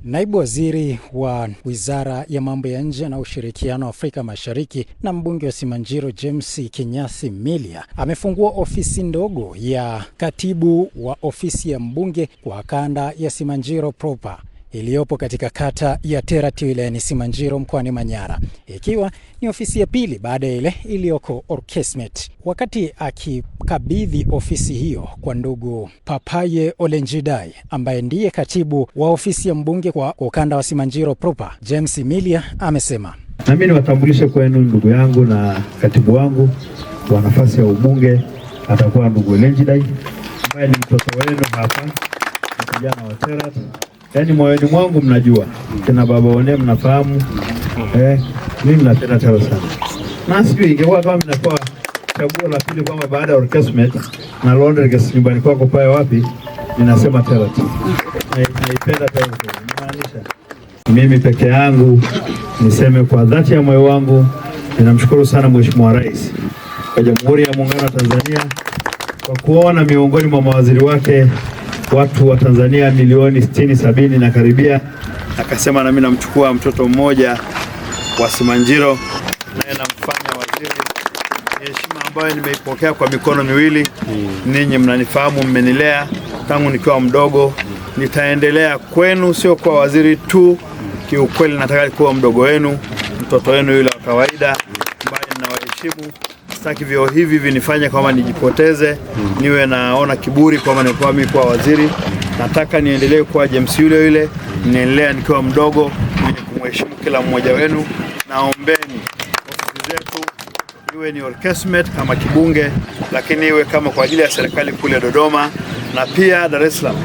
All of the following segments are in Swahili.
Naibu waziri wa Wizara ya Mambo ya Nje na Ushirikiano wa Afrika Mashariki na mbunge wa Simanjiro James Kinyasi Milia amefungua ofisi ndogo ya katibu wa ofisi ya mbunge kwa kanda ya Simanjiro proper iliyopo katika kata ya Terrat wilayani Simanjiro mkoani Manyara, ikiwa ni ofisi ya pili baada ya ile iliyoko Orkeesmet. Wakati akikabidhi ofisi hiyo kwa ndugu Papaye Ole Njidai ambaye ndiye katibu wa ofisi ya mbunge kwa ukanda wa Simanjiro proper, James Milia amesema, nami niwatambulishe kwenu ndugu yangu na katibu wangu wa nafasi ya ubunge atakuwa ndugu Ole Njidai ambaye ni mtoto wenu hapa, kijana wa Terrat. Yaani moyoni mwangu mnajua, kina baba One mnafahamu, mimi napenda Terrat sana. Na sijui ingekuwa kama mnakuwa chaguo la pili kwamba baada ya Orkeesmet na Londres nyumbani kwako pale wapi, ninasema Terrat. Naipenda Terrat. Maanisha mimi peke yangu niseme kwa dhati ya moyo wangu ninamshukuru sana Mheshimiwa Rais wa Jamhuri ya Muungano wa Tanzania kwa kuona miongoni mwa mawaziri wake watu wa Tanzania milioni 60-70 na karibia, akasema na mimi namchukua mtoto mmoja wa Simanjiro naye namfanya waziri. Ni heshima ambayo nimeipokea kwa mikono miwili. Ninyi mnanifahamu, mmenilea tangu nikiwa mdogo. Nitaendelea kwenu, sio kwa waziri tu. Kiukweli nataka kuwa mdogo wenu, mtoto wenu yule wa kawaida ambaye ninawaheshimu. Sitaki vyo hivi vinifanye kama nijipoteze, niwe naona kiburi kwa maana mimi kwa waziri. Nataka niendelee kuwa James yule, niendelee nikiwa mdogo, mwenye kumheshimu kila mmoja wenu. Naombeni ofisi zetu iwe ni Orkeesmet kama kibunge, lakini iwe kama kwa ajili ya serikali kule Dodoma na pia Dar es Salaam.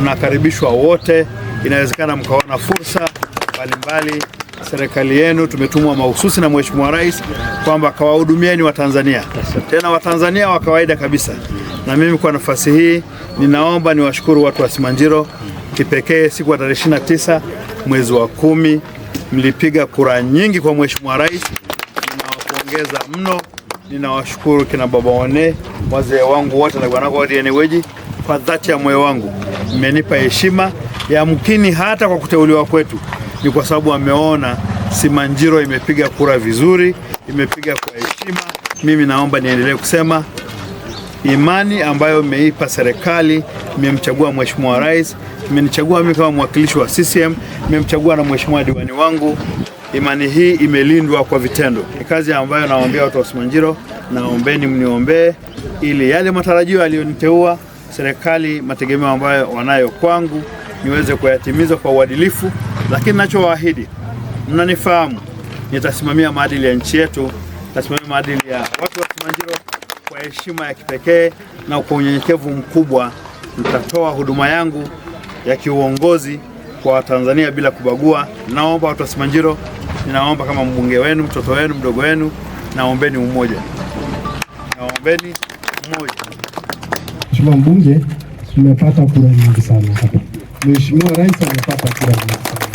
Mnakaribishwa wote, inawezekana mkaona fursa mbalimbali. Serikali yenu tumetumwa mahususi na Mheshimiwa Rais kwamba kawahudumieni wa Tanzania, tena wa Tanzania wa kawaida kabisa. Na mimi kwa nafasi hii ninaomba niwashukuru watu wa Simanjiro kipekee. Siku ya tarehe 29 mwezi wa 10 mlipiga kura nyingi kwa Mheshimiwa Rais. Ninawapongeza mno. Ninawashukuru kina baba One, wazee wangu wote na bwana wote eneweji, kwa dhati ya moyo wangu mmenipa heshima. Yamkini hata kwa kuteuliwa kwetu ni kwa sababu ameona Simanjiro imepiga kura vizuri, imepiga kwa heshima. Mimi naomba niendelee kusema imani ambayo mmeipa serikali, mmemchagua Mheshimiwa Rais, mmenichagua mimi kama mwakilishi wa CCM, mmemchagua na Mheshimiwa diwani wangu. Imani hii imelindwa kwa vitendo. Ni kazi ambayo nawaambia watu wa Simanjiro, naombeni mniombee ili yale matarajio aliyoniteua serikali, mategemeo ambayo wanayo kwangu niweze kuyatimiza kwa uadilifu. Lakini ninachowaahidi, mnanifahamu, nitasimamia maadili ya nchi yetu, nitasimamia maadili ya watu wa Simanjiro kwa heshima ya kipekee na kwa unyenyekevu mkubwa. Nitatoa huduma yangu ya kiuongozi kwa Watanzania bila kubagua. Naomba watu wa Simanjiro, ninaomba kama mbunge wenu, mtoto wenu, mdogo wenu, naombeni umoja. Naombeni umoja. Mheshimiwa mbunge, nimepata kura nyingi sana hapa. Mheshimiwa Rais amepata kura nyingi sana.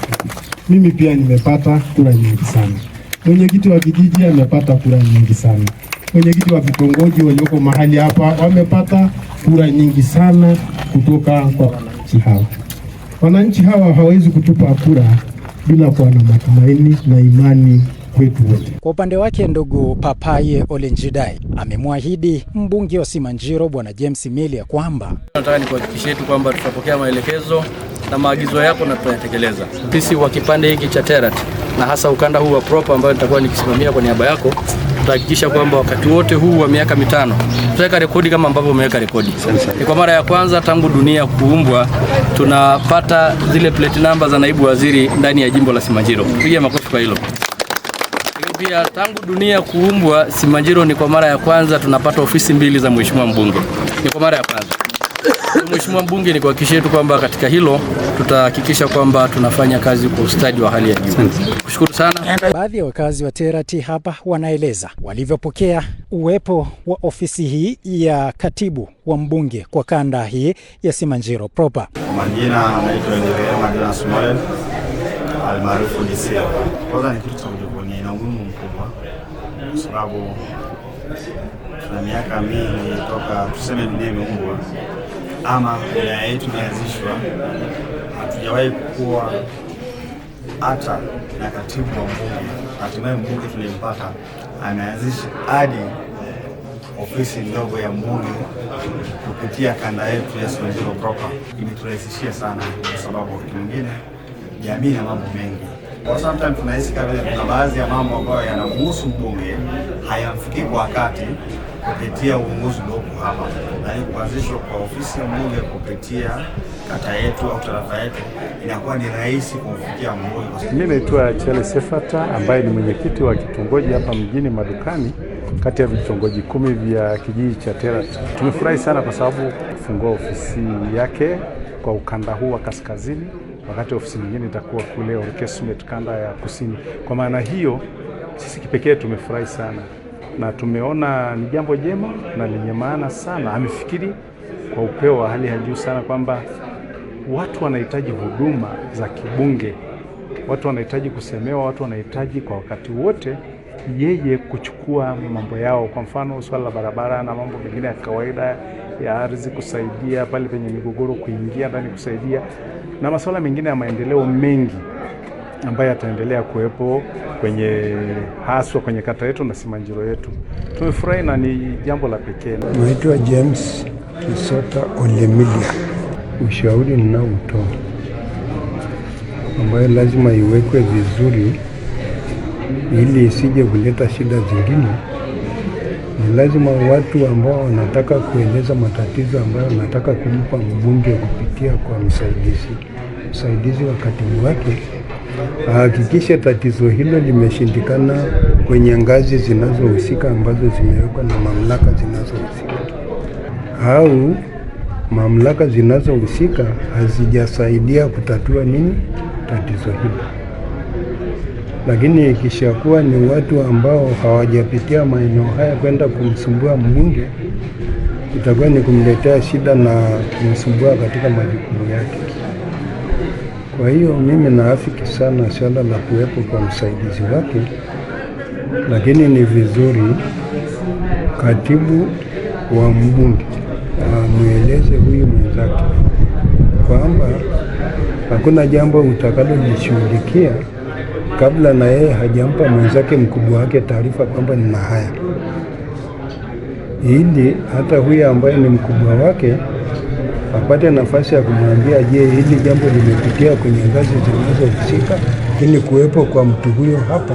Mimi pia nimepata kura nyingi sana. Mwenyekiti wa kijiji amepata kura nyingi sana. Mwenyekiti wa vitongoji walioko mahali hapa wamepata kura nyingi sana kutoka kwa wananchi hawa. Wananchi hawa hawezi kutupa kura bila kuwa na matumaini na imani kwetu wote. Kwa upande wake ndugu Papaye Ole Njidai amemwahidi mbunge wa Simanjiro bwana James Milia kwamba nataka nikuhakikishie tu kwamba tutapokea maelekezo na maagizo yako na tutayatekeleza. Sisi wa kipande hiki cha Terrat na hasa ukanda huu wa proper ambao nitakuwa nikisimamia kwa niaba yako, tutahakikisha kwamba wakati wote huu wa miaka 5 tutaweka rekodi kama ambavyo umeweka rekodi. Ni kwa mara ya kwanza tangu dunia kuumbwa tunapata zile plate number za naibu waziri ndani ya jimbo la Simanjiro. Piga makofi kwa hilo. Pia tangu dunia kuumbwa Simanjiro ni kwa mara ya kwanza tunapata ofisi 2 za mheshimiwa mbunge. Ni kwa mara ya kwanza. Mheshimiwa mbunge, ni kuhakikishia tu kwamba katika hilo tutahakikisha kwamba tunafanya kazi kwa ustadi wa hali ya juu. Kushukuru sana. Baadhi ya wakazi wa Terrat hapa wanaeleza walivyopokea uwepo wa ofisi hii ya katibu wa mbunge kwa kanda hii ya Simanjiro proper. Majina anaitwa Madina Sumael almaarufu DC. Kwanza ni kitu cha kujivunia na umuhimu mkubwa kwa sababu tuna miaka mingi toka tuseme dunia imeumbwa ama wilaya yetu imeanzishwa, hatujawahi kuwa hata na katibu wa mbunge, hatimaye mbunge tulimpata ameanzisha hadi ofisi ndogo ya mbunge kupitia kanda yetu ya Simanjiro proper. Imeturahisishia sana kwa sababu wakati mwingine jamii na mambo mengi, kwa sometimes tunahisi kama kuna baadhi ya mambo ambayo yanamhusu mbunge hayamfikii kwa wakati kupitia uongozi uliopo hapa, na kuanzishwa kwa ofisi ya mbunge kupitia kata yetu au tarafa yetu inakuwa ni rahisi kumfikia mbunge. Mimi naitwa Charles Sefata ambaye ni mwenyekiti wa kitongoji hapa mjini Madukani, kati ya vitongoji 10 vya kijiji cha Terat. Tumefurahi sana kwa sababu kufungua ofisi yake kwa ukanda huu wa kaskazini, wakati ofisi nyingine itakuwa kule Orkesumet kanda ya kusini. Kwa maana hiyo sisi kipekee tumefurahi sana na tumeona ni jambo jema na lenye maana sana. Amefikiri kwa upeo wa hali ya juu sana kwamba watu wanahitaji huduma za kibunge, watu wanahitaji kusemewa, watu wanahitaji kwa wakati wote yeye kuchukua mambo yao. Kwa mfano swala la barabara na mambo mengine ya kawaida ya ardhi, kusaidia pale penye migogoro, kuingia ndani kusaidia, na masuala mengine ya maendeleo mengi ambayo yataendelea kuwepo kwenye haswa kwenye kata yetu na Simanjiro yetu. Tumefurahi na ni jambo la pekee. Naitwa James Kisota Olemilia. Ushauri ninaotoa ambayo lazima iwekwe vizuri ili isije kuleta shida zingine, ni lazima watu ambao wanataka kueleza matatizo ambayo wanataka kumpa mbunge kupitia kwa msaidizi wa katibu wake, hakikisha tatizo hilo limeshindikana kwenye ngazi zinazohusika ambazo zimewekwa na mamlaka zinazohusika, au mamlaka zinazohusika hazijasaidia kutatua tatizo hilo. Lakini ikishakuwa ni watu ambao hawajapitia maeneo haya kwenda kumsumbua mbunge, itakuwa ni kumletea shida na kumsumbua katika majukumu yake. Kwa hiyo mimi naafiki sana swala la kuwepo kwa msaidizi wake, lakini ni vizuri katibu wa mbunge amweleze huyu mwenzake kwamba hakuna jambo utakalolishughulikia kabla na yeye hajampa mwenzake mkubwa wake taarifa kwamba nina haya, ili hata huyu ambaye ni mkubwa wake apate nafasi ya kumwambia, je, hili jambo limepitia kwenye ngazi zinazohusika. Lakini kuwepo kwa mtu huyo hapa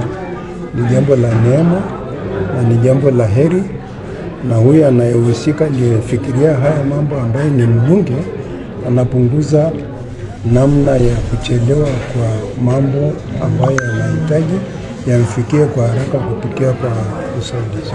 ni jambo la neema na ni jambo la heri, na huyu anayehusika aliyefikiria haya mambo ambaye ni mbunge anapunguza namna ya kuchelewa kwa mambo ambayo yanahitaji yamfikie kwa haraka kupitia kwa usaidizi.